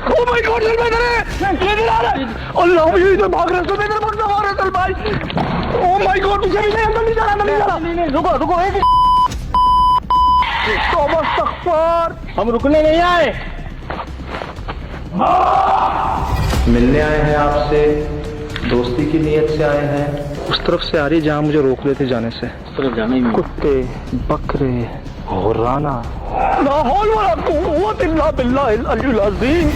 Oh my God sir इधर है, इधर आ रहा है। अल्लाह ये इधर भाग रहा है सर, इधर भाग रहा है सर भाई। ओ माय गॉड पीछे भी नहीं, अंदर नहीं जा रहा, अंदर नहीं जा रहा। नहीं रुको रुको एक तौबा इस्तग़फ़ार, हम रुकने नहीं आए। मिलने आए हैं आपसे, दोस्ती की नीयत से आए हैं। उस तरफ से आ रही जहाँ मुझे रोक रहे थे जाने से। उस तरफ जाना ही नहीं। कुत्ते, बकरे, हुर्राना, ला हौल वला कुव्वत इल्ला बिल्लाहिल अलियुल अज़ीम।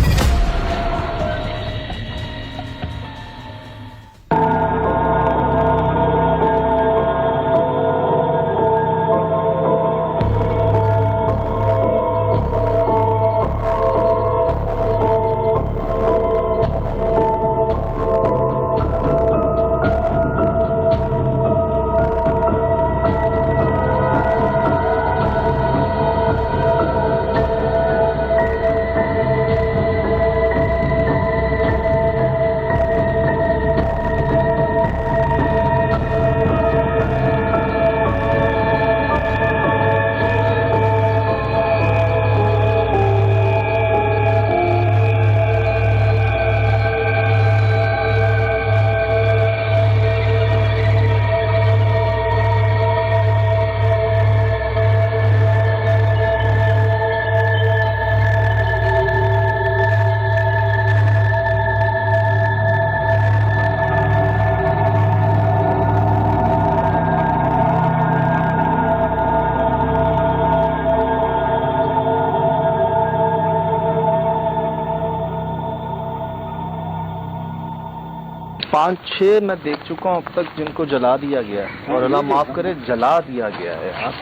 पाँच छह मैं देख चुका हूँ अब तक जिनको जला दिया गया है, और अल्लाह माफ करे जला दिया गया है यार।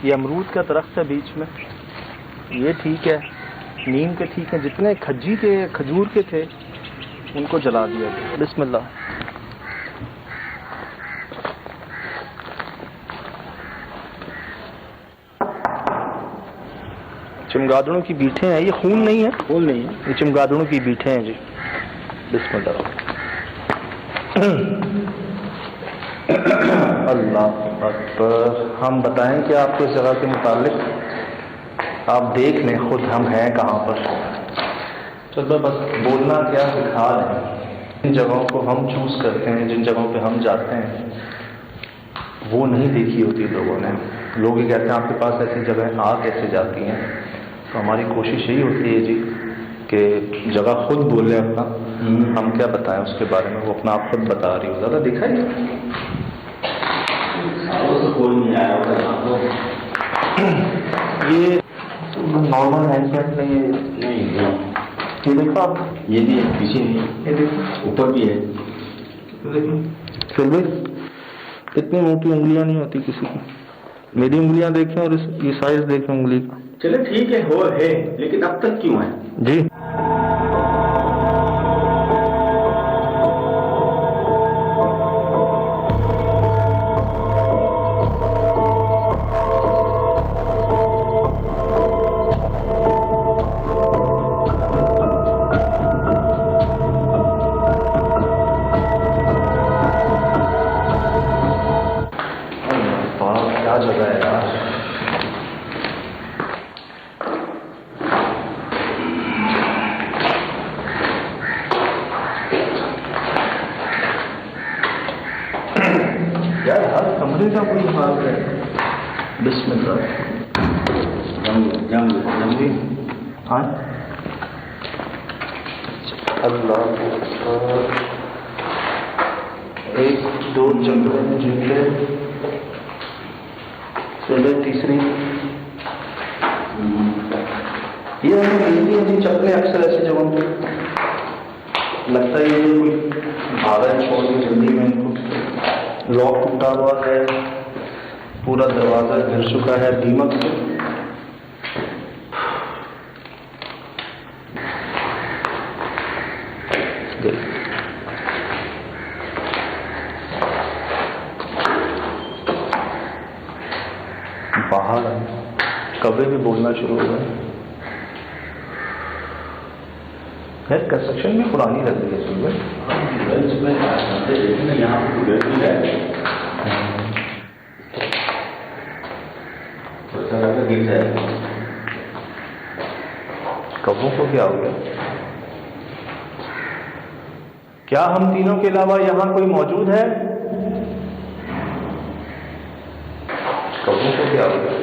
ये अमरूद का दरख्त है बीच में, ये ठीक है, नीम के ठीक है, जितने खज्जी के खजूर के थे उनको जला दिया गया। बिस्मिल्लाह। चमगादड़ों की बीठे हैं, ये खून नहीं है, खून नहीं है, ये चमगादड़ों की बीठे हैं जी। बिस्मिल्लाह। अल्लाह अकबर। हम बताएं कि आपको इस जगह के मुतालिक आप देख लें खुद हम हैं कहाँ पर। चलो बस बोलना क्या सिखा रहे हैं। जिन जगहों को हम चूज करते हैं, जिन जगहों पे हम जाते हैं, वो नहीं देखी होती लोगों ने। लोग ये कहते हैं आपके पास ऐसी जगह आ कैसे जाती हैं। तो हमारी कोशिश यही होती है जी कि जगह खुद बोले अपना, हम क्या बताएं उसके बारे में, वो अपना आप खुद बता रही हो। ज़्यादा देखा है कोई नहीं आया ये नॉर्मल हैंड कैप नहीं, ये देखो आप, ये भी है, पीछे नहीं, ये देखो ऊपर भी है। फिर भी इतनी मोटी उंगलियां नहीं होती किसी की। मेरी उंगलियां देखें और ये साइज देखें उंगली का। चले ठीक है, हो है, लेकिन अब तक क्यों है जी। क्या जगह है यार। यार हर कमरे का कोई हाल है। बिस्मिल्लाह। जंगली हाँ अल्लाह अकबर। एक दो जंगलों में जूते, चले तीसरी ये हमें मिलती है जी चप्पलें अक्सर ऐसी जगहों पे। लगता है ये कोई भागा छोड़ के जल्दी में इनको। लॉक टूटा हुआ है, पूरा दरवाजा गिर चुका है दीमक से। बाहर कभी भी बोलना शुरू हो गए। कंस्ट्रक्शन में पुरानी लग रही है सुबह। यहाँ कब्बों को क्या हो गया? क्या हम तीनों के अलावा यहाँ कोई मौजूद है? कबूल को क्या होगा?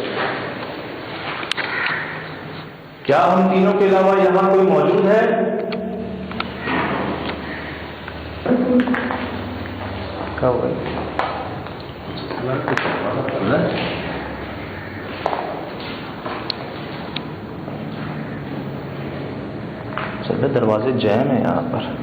क्या हम तीनों के अलावा यहाँ कोई मौजूद है? क्या हुआ? चलो दरवाजे जैम है यहाँ पर।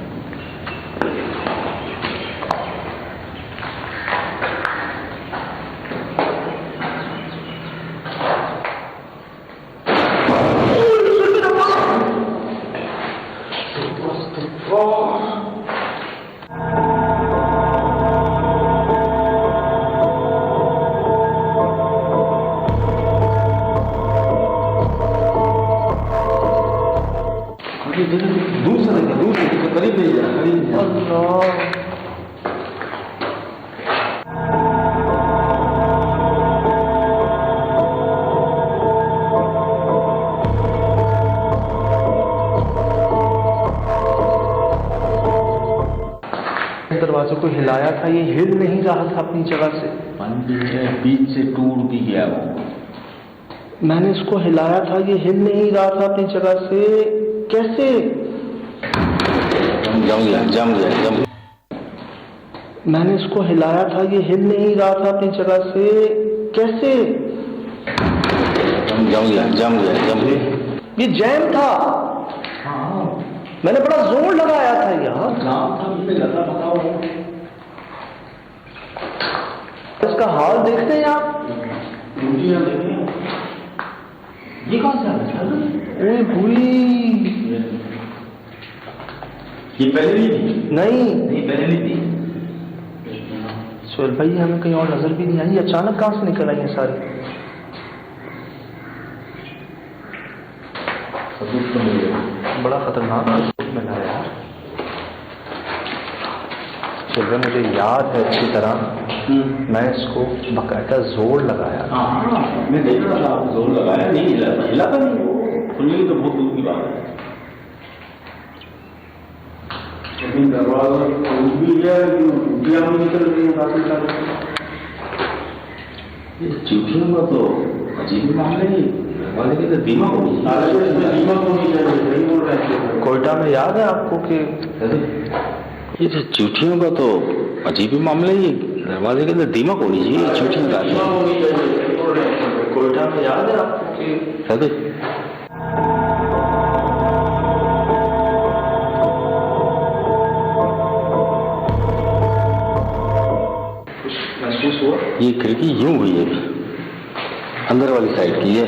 दूर से करीब नहीं जा, करीब नहीं। दरवाजे को हिलाया था, ये हिल नहीं रहा था अपनी जगह से। बीच से टूट भी गया वो। मैंने इसको हिलाया था, ये हिल नहीं रहा था अपनी जगह से। कैसे? जम गया। मैंने इसको हिलाया था, ये हिल नहीं रहा था अपनी जगह से। कैसे? जम गया। ये जैम था। मैंने बड़ा जोर लगाया था यार। इसका हाल देखते हैं आप। ये कौन सा है? ये पहले नहीं थी? नहीं पहले नहीं थी। सोहेल भाई हमें कहीं और नजर भी नहीं आई, अचानक कहां से निकल आई है सारी? बड़ा खतरनाक सबूत मिला यार। चलो मुझे याद है अच्छी तरह, मैं इसको बकायदा जोर लगाया। मैं देख रहा था, जोर लगाया नहीं, हिला था नहीं वो। खुलने की तो बहुत दूर की बात है। लेकिन दरवाजा टूट भी गया, टूटियां भी निकल रही है काफी सारी। ये चूतियों का तो अजीब मामले ही। दरवाजे की तो दीमक होनी चाहिए। कोयटा में याद है आपको कि ये जो चूतियों का तो अजीब ही मामला ही। दरवाजे के अंदर दीमक होनी चाहिए, चूतियां डाली। कोयटा में याद है आपको कि महसूस हुआ? ये खिड़की यूं हुई है, अंदर वाली साइड की है।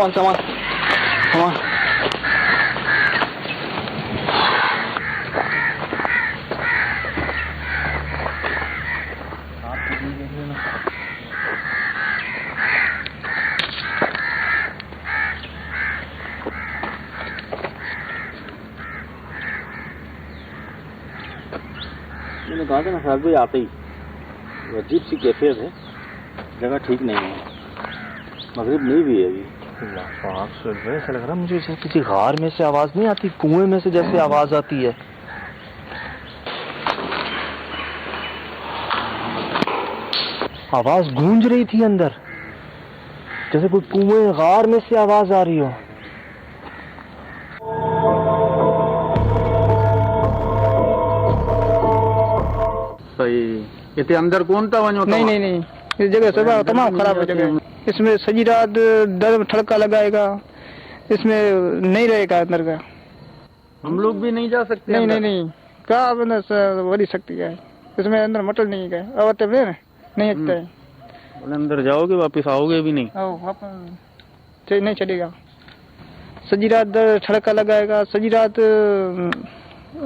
सामान मैंने कहा था ना साहब भाई आते ही अजीब सी कैफियत है, जगह ठीक नहीं है, मगरिब नहीं भी है अभी। ऐसा लग रहा मुझे जैसे किसी गार में से आवाज नहीं आती, कुएं में से जैसे आवाज आती है। आवाज गूंज रही थी अंदर, जैसे कोई कुएं गार में से आवाज आ रही हो। सही इतने अंदर कौन था वहाँ? नहीं, इस जगह सुबह तमाम खराब है जगह। इसमें सजी रात दर ठड़का लगाएगा, इसमें नहीं रहेगा अंदर का। हम लोग भी नहीं जा सकते? नहीं, क्या बड़ी शक्ति है इसमें, अंदर मटल नहीं गए अब नहीं अच्छा है। अंदर जाओगे वापिस आओगे भी नहीं? नहीं चलेगा। सजी रात दर ठड़का लगाएगा, सजी रात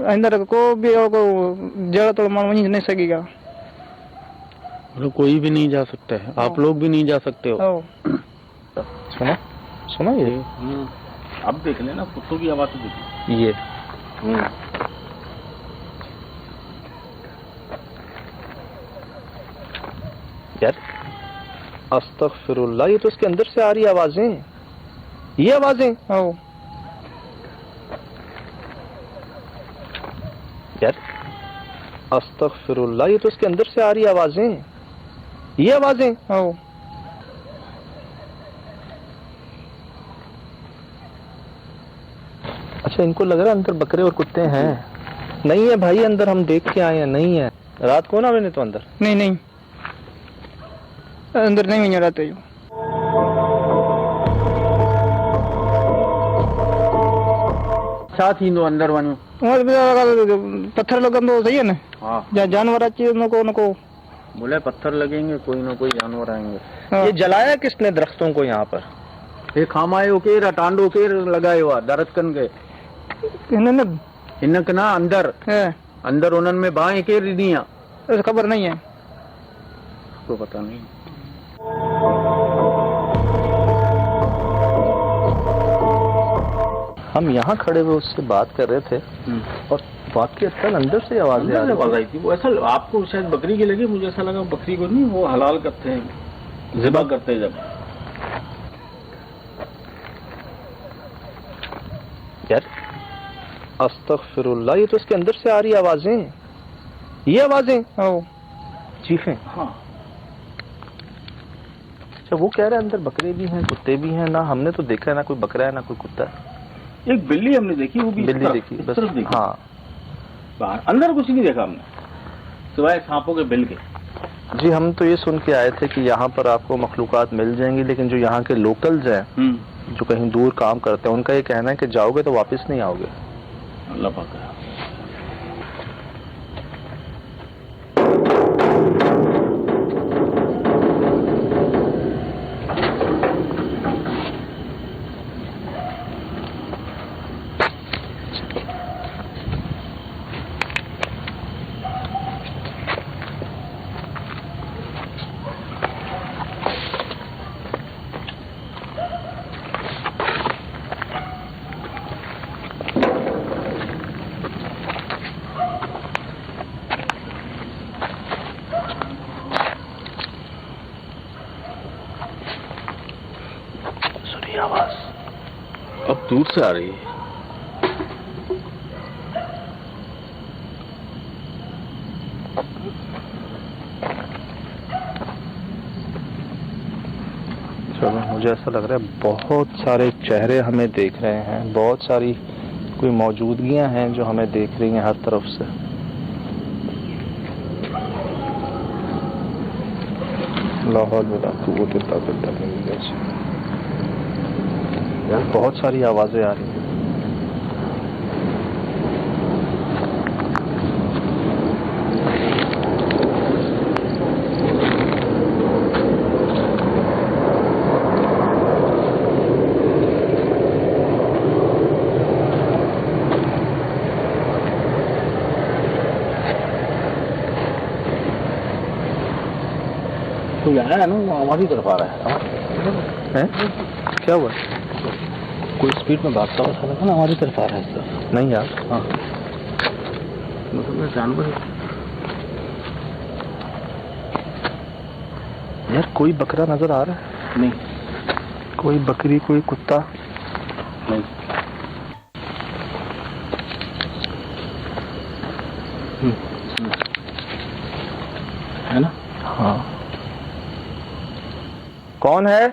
अंदर को भी जगह तो वहीं नहीं सकेगा। मतलब कोई भी नहीं जा सकता है, आप लोग भी नहीं जा सकते हो? सुना ये? अब देख लेना, कुत्तों की आवाज तो देखी ये। यार अस्तगफिरुल्लाह, ये तो उसके अंदर से आ रही आवाजें, ये आवाजें। आओ यार अस्तगफिरुल्लाह, ये तो उसके अंदर से आ रही आवाजें, ये आवाजें। आओ अच्छा, इनको लग रहा है अंदर बकरे और कुत्ते हैं। नहीं है भाई, अंदर हम देख के आए हैं, नहीं है। रात को ना मैंने तो अंदर नहीं नहीं अंदर नहीं मिल रहा जो साथ ही अंदर वञो। पत्थर लगन तो सही है ना। हाँ, जहाँ जानवर अच्छे उनको बोले पत्थर लगेंगे, कोई ना कोई जानवर आएंगे। हाँ। ये जलाया किसने दरख्तों को यहाँ पर? ये खामायो केर टांडो केर लगायो आ दरख्तन के इन्होंने हिनक ना अंदर है, अंदर उन्हनि में बाहें केर ॾिनी आहे, खबर नहीं है। को पता नहीं। हम यहाँ खड़े हुए उससे बात कर रहे थे और वाकई अंदर से आवाजें आ रही थी। वो ऐसा आपको शायद बकरी की लगी, मुझे ऐसा लगा बकरी को नहीं, वो हलाल करते हैं, ज़िबा करते हैं जब। यार अस्तगफिरुल्लाह, ये तो उसके अंदर से आ रही आवाजें, ये आवाजें। आओ चीखें। हाँ, अच्छा, वो कह रहे हैं अंदर बकरे भी हैं, कुत्ते भी हैं। ना हमने तो देखा है, ना कोई बकरा है ना कोई कुत्ता है। एक बिल्ली हमने देखी, वो भी बिल्ली देखी बस। हाँ, बाहर अंदर कुछ नहीं देखा हमने, सिवाय सांपों के बिल के। जी हम तो ये सुन के आए थे कि यहाँ पर आपको मखलूकात मिल जाएंगी, लेकिन जो यहाँ के लोकल्स हैं, जो कहीं दूर काम करते हैं, उनका ये कहना है कि जाओगे तो वापस नहीं आओगे। अल्लाह पाक। आवाज अब दूर से आ रही है। चलो, मुझे ऐसा लग रहा है बहुत सारे चेहरे हमें देख रहे हैं, बहुत सारी कोई मौजूदगियां हैं जो हमें देख रही हैं हर तरफ से। लाहौल वाला कुव्वत इल्ला बिल्लाह। यार बहुत सारी आवाजें आ रही हैं। तो आया है ना, वो हमारी तरफ आ रहा है। क्या हुआ? कोई स्पीड में भागता हुआ था ना, हमारी तरफ आ रहा है इस तरफ। नहीं यार, हाँ, मतलब जानवर यार कोई बकरा नजर आ रहा है? नहीं, कोई बकरी, कोई कुत्ता नहीं। है ना? हाँ। कौन है?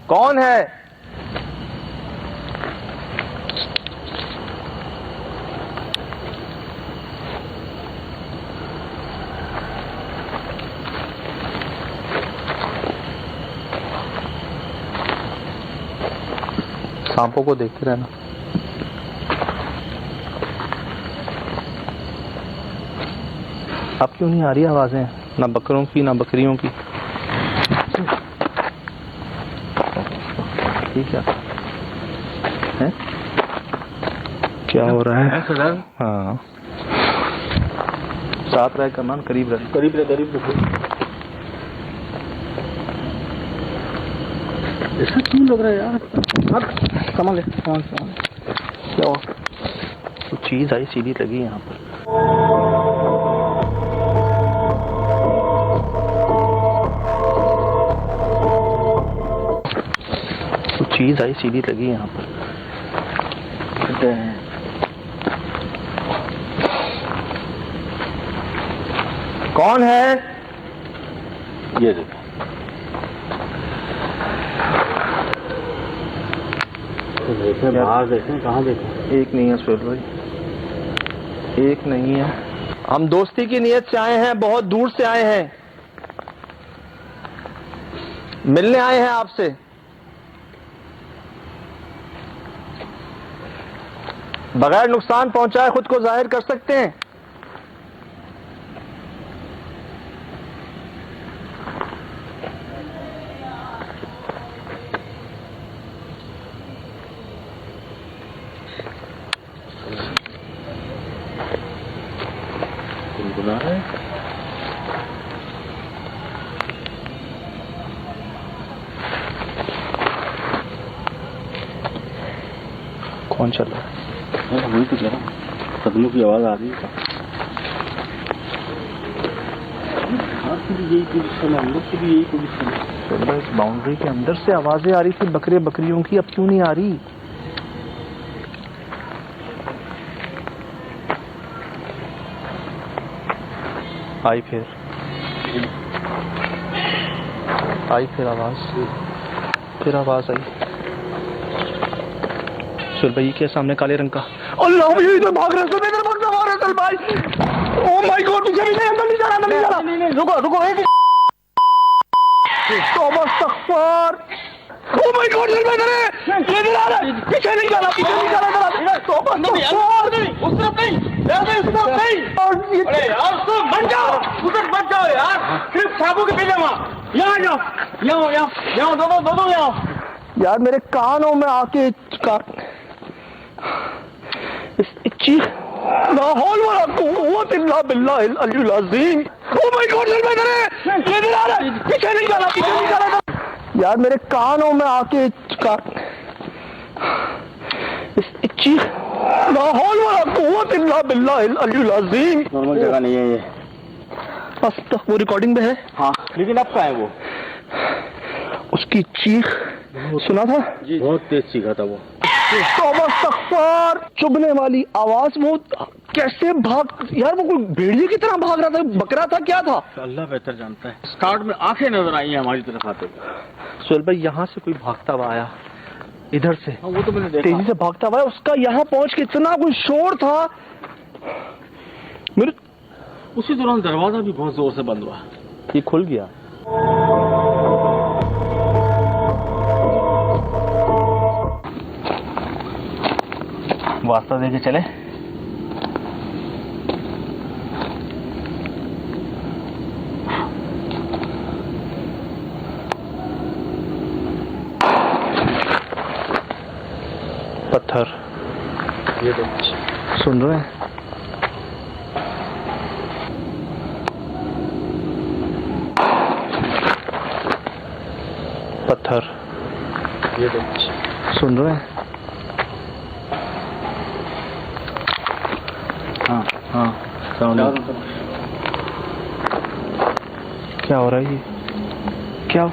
कौन है? सांपों को देखते रहना। अब क्यों नहीं आ रही आवाजें? ना बकरों की ना बकरियों की। ठीक है, क्या हो रहा है? हाँ, साथ रह कर मान, करीब रह, करीब रहे। ऐसा क्यों लग रहा है यार? संभाल ले। क्या कुछ चीज आई सीधी लगी यहाँ पर। कुछ चीज आई सीधी लगी यहाँ पर। कौन है ये? देखें बाहर, देखें कहाँ देखें? एक नहीं है सुहेल भाई, एक नहीं है। हम दोस्ती की नीयत से आए हैं, बहुत दूर से आए हैं, मिलने आए हैं आपसे। बगैर नुकसान पहुंचाए खुद को जाहिर कर सकते हैं। गुनगुना रहे हैं। कौन चल रहा है? वही तो कह रहा हूँ, कदमों की आवाज आ रही है। यही पोजीशन है, हम लोग की भी यही पोजीशन है। इस बाउंड्री के अंदर से आवाजें आ रही थी बकरे बकरियों की, अब क्यों नहीं आ रही? आई फिर आवाज, फिर आवाज आई। सुहेल भाई क्या सामने काले रंग का? अल्लाह भाई इधर भाग रहा है, इधर भाग रहा है भाई। ओह माय गॉड, पीछे भी नहीं, अंदर नहीं जा रहा, अंदर नहीं जा रहा। नहीं रुको एक तौबा इस्तगफार। ओह माय गॉड, इधर है, इधर आ रहा है, पीछे नहीं जा रहा, इधर तौबा इस्तगफार। उस तरफ नहीं, उस तरफ नहीं। अरे यार तुम बन जाओ, उधर बच जाओ यार, सिर्फ साबू के पीछे वहाँ। यहाँ जाओ, दो यहाँ। यार मेरे कानों में आके चीख लाहौल वाला कुव्वत इल्ला बिल्लाहिल अलीयुल अज़ीम। ओह माय गॉड, इधर है, इधर आ रहा है, पीछे नहीं जा रहा। यार मेरे कानों में आके चीख लाहौल वाला कुव्वत इल्ला बिल्लाहिल अलीयुल अज़ीम। नॉर्मल जगह नहीं है ये। वो रिकॉर्डिंग में है। हाँ, लेकिन अब कहाँ है वो? उसकी चीख सुना था जी, बहुत तेज चीखा था वो। तौबा इस्तगफार, चुभने वाली आवाज। वो कैसे भाग, यार वो कोई भेड़िए की तरह भाग रहा था, बकरा था, क्या था? अल्लाह बेहतर जानता है। स्कार्ट में आंखें नजर आई हैं हमारी तरफ आते हुए। सुहेल भाई यहाँ से कोई भागता हुआ आया, इधर से। हाँ, वो तो मैंने देखा, तेजी से भागता हुआ। उसका यहाँ पहुंच के इतना कोई शोर था, मेरे उसी दौरान दरवाजा भी बहुत जोर से बंद हुआ, ये खुल गया। वास्ता देके चले। पत्थर ये तो सुन रहे हैं? पत्थर ये तो सुन रहे हैं? हाँ, क्या हो रहा है ये? क्या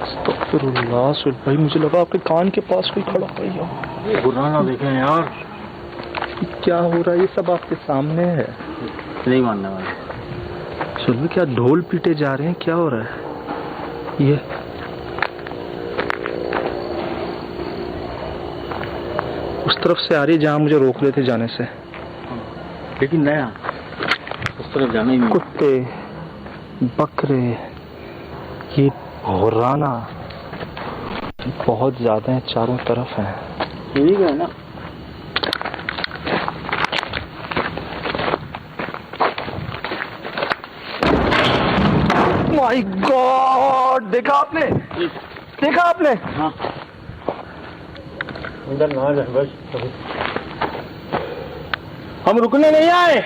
अस्तगफिरुल्लाह। सुहेल भाई मुझे लगा आपके कान के पास कोई खड़ा है। ये बुरा ना देखें यार, क्या हो रहा है? ये सब आपके सामने है, नहीं मानने वाले। सुहेल भाई क्या ढोल पीटे जा रहे हैं, क्या हो रहा है? ये उस तरफ से आ रही है जहाँ मुझे रोक रहे थे जाने से, लेकिन नया उस तरफ जाना ही नहीं। कुत्ते बकरे ये हुर्राना बहुत ज्यादा है, चारों तरफ है। ठीक है ना? माय गॉड, देखा आपने? देखा आपने? हाँ। अंदर ना जाए बस, हम रुकने नहीं आए।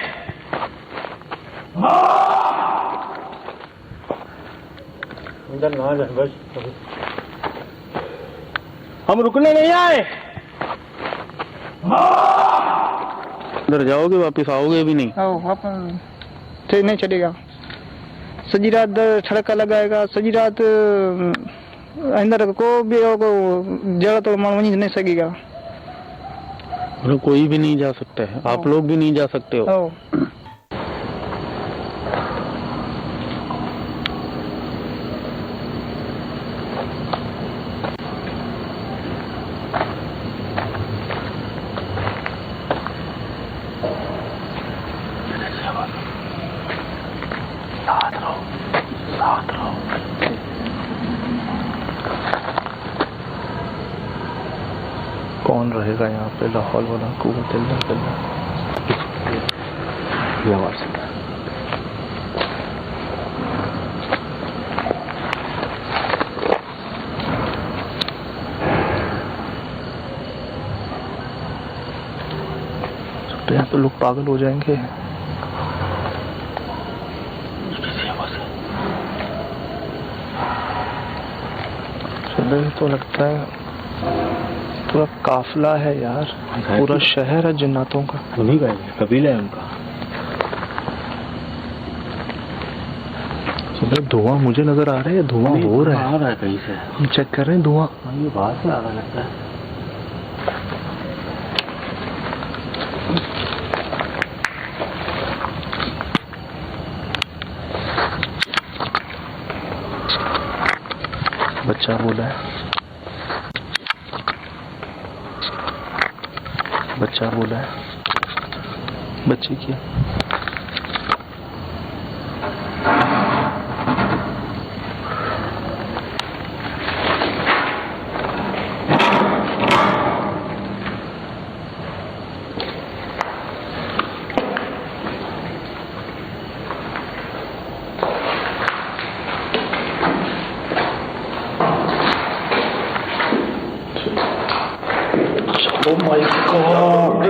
अंदर ना जाए बस। हम रुकने नहीं आए। उधर जाओगे वापस आओगे भी नहीं? अपन ट्रेन नहीं चलेगा। सजी रात छड़का लगाएगा, सजी रात अंदर को भी जगह तो मन वहीं नहीं सकेगा। कोई भी नहीं जा सकता है, आप लोग भी नहीं जा सकते हो। कौन रहेगा यहाँ पे? ला हौल वला कुव्वत इल्ला बिल्लाह। ये आवाज़ तो यहाँ तो लोग पागल हो जाएंगे। चलो तो लगता है पूरा काफिला है यार, पूरा शहर है जिन्नातों का। उन्हीं का कबीला है उनका। धुआं मुझे नजर आ रहा है, धुआं हो रहा है। आ रहा है कहीं से, हम चेक कर रहे हैं धुआं। ये बाहर से आ रहा लगता है। बच्चा बोला है, बच्चा बोला है, बच्चे की Oh my God!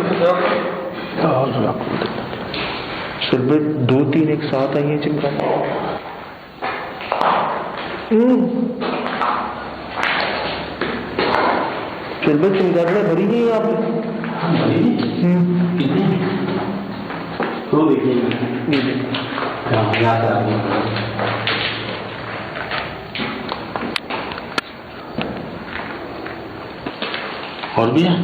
फिर भी 2-3 एक साथ आई है चिमरा। फिर भी चिमगादड़ें भरी नहीं है आप? तो देखिए और भी है।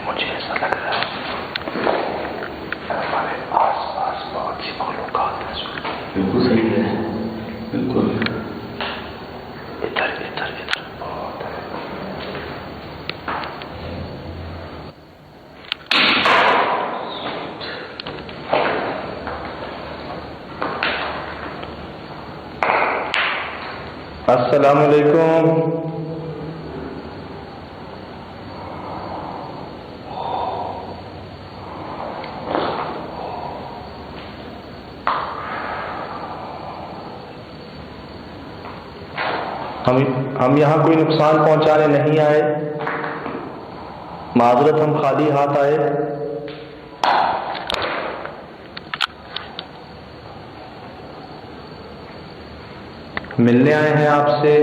मुझे ऐसा लग रहा है हमारे आस-पास बहुत सी मखलूक़ात हैं। बिल्कुल सही है, बिल्कुल। इधर इधर इधर बहुत है। अस्सलाम वालेकुम। हम यहाँ कोई नुकसान पहुंचाने नहीं आए, माजरत हम खाली हाथ आए। मिलने आए हैं आपसे,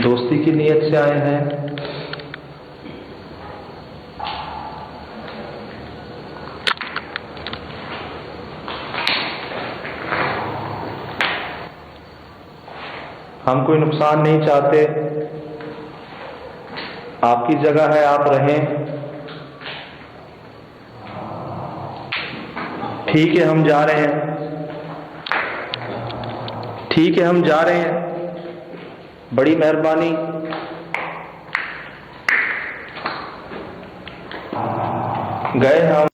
दोस्ती की नीयत से आए हैं। हम कोई नुकसान नहीं चाहते, आपकी जगह है, आप रहें। ठीक है, हम जा रहे हैं। ठीक है, हम जा रहे हैं। बड़ी मेहरबानी। गए हम।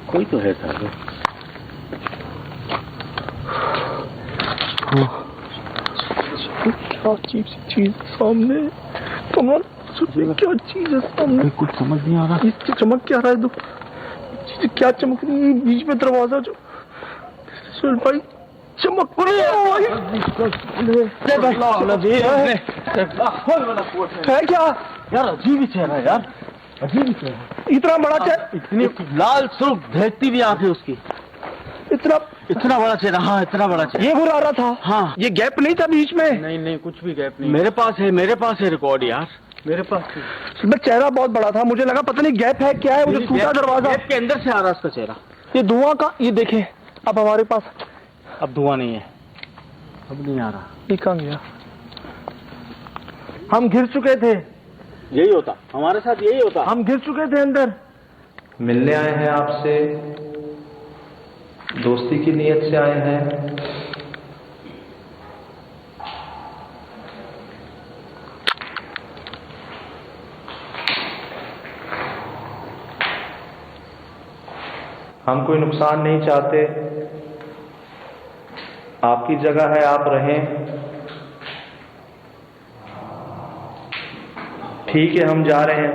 कोई तो है साहब। क्या अजीब सी चीज सामने, कमल क्या चीज है सामने, कुछ समझ नहीं आ रहा। इससे चमक क्या रहा है? दो चीज क्या चमक रही है बीच में? दरवाजा जो सुन भाई चमक रही है क्या यार? अजीब ही चेहरा यार, अजीब ही चेहरा। इतना बड़ा चेहरा, इतनी लाल सुर्ख भेजती भी आंखें उसकी, इतना बड़ा चेहरा। हाँ, इतना बड़ा चेहरा। ये बुरा रहा था। हाँ, ये गैप नहीं था बीच में? नहीं, कुछ भी गैप नहीं। मेरे पास है रिकॉर्ड यार, मेरे पास चेहरा बहुत बड़ा था, मुझे लगा पता नहीं गैप है क्या है। वो जो टूटा दरवाजा, गैप के अंदर से आ रहा उसका चेहरा। ये धुआं का, ये देखें अब हमारे पास, अब धुआं नहीं है, अब नहीं आ रहा। ये कहाँ गया? हम घिर चुके थे, यही होता हमारे साथ, यही होता। हम घिर चुके थे अंदर। मिलने आए हैं आपसे, दोस्ती की नीयत से आए हैं। हम कोई नुकसान नहीं चाहते। आपकी जगह है, आप रहें। ठीक है, हम जा रहे हैं।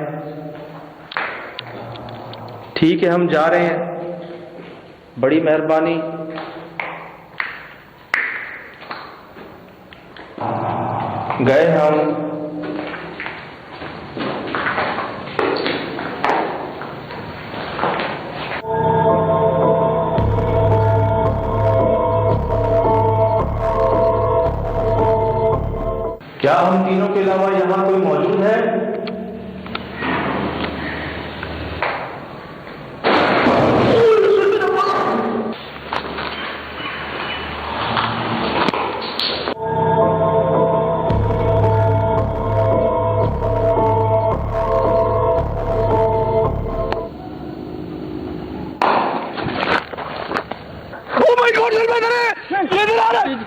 ठीक है, हम जा रहे हैं। बड़ी मेहरबानी। गए हम। क्या हम तीनों के अलावा यहां कोई मौजूद है?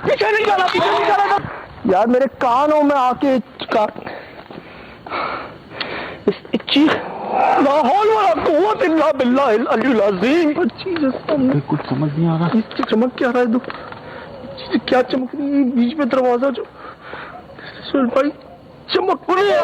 पीछे नहीं जाना था यार, मेरे कानों में आके चीख कुछ समझ नहीं आ रहा। इसकी चमक क्या रहा है? दो चीज क्या चमक रही है बीच में? दरवाजा जो सुन भाई चमक रही है।